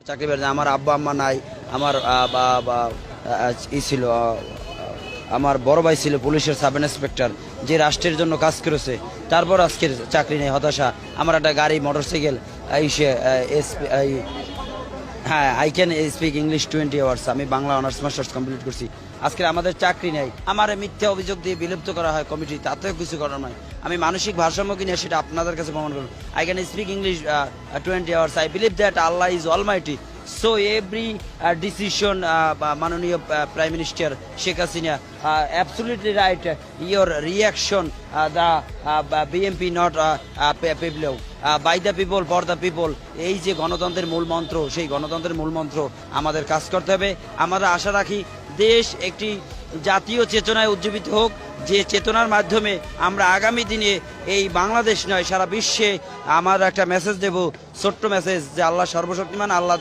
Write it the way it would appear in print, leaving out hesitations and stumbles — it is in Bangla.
চাকরি পেয়েছে। আমার আব্বা আম্মা নাই, আমার ছিল আমার বড় ভাই ছিল পুলিশের সাব ইন্সপেক্টর, যে রাষ্ট্রের জন্য কাজ করেছে, তারপর আজকের চাকরি নেই, হতাশা। আমার একটা গাড়ি মোটরসাইকেল হ্যাঁ, I can speak English 20 hours. আমি বাংলা অনার্স মাস্টার্স কমপ্লিট করছি। আজকে আমাদের চাকরি নেই, আমার মিথ্যা অভিযোগ দিয়ে বিলুপ্ত করা হয় কমিটি, তাতেও কিছু করার নয়। আমি মানসিক ভারসাম্য কিনে সেটা আপনাদের কাছে প্রমাণ করব। I can speak English 20 hours. I believe that Allah is Almighty. So every decision, মাননীয় prime minister Sheikh Hasina, absolutely right. Your reaction, the BNP not people, by the people for the people. এই যে গণতন্ত্রের মূল মন্ত্র, সেই গণতন্ত্রের মূল মন্ত্র আমাদের কাজ করতে হবে। আমরা আশা রাখি দেশ একটি জাতীয় চেতনায় উজ্জীবিত হোক, যে চেতনার মাধ্যমে আমরা আগামী দিনে এই বাংলাদেশ নয় সারা বিশ্বে আমার একটা মেসেজ দেব, ছোট্ট মেসেজ, যে আল্লাহ সর্বশক্তিমান, আল্লাহ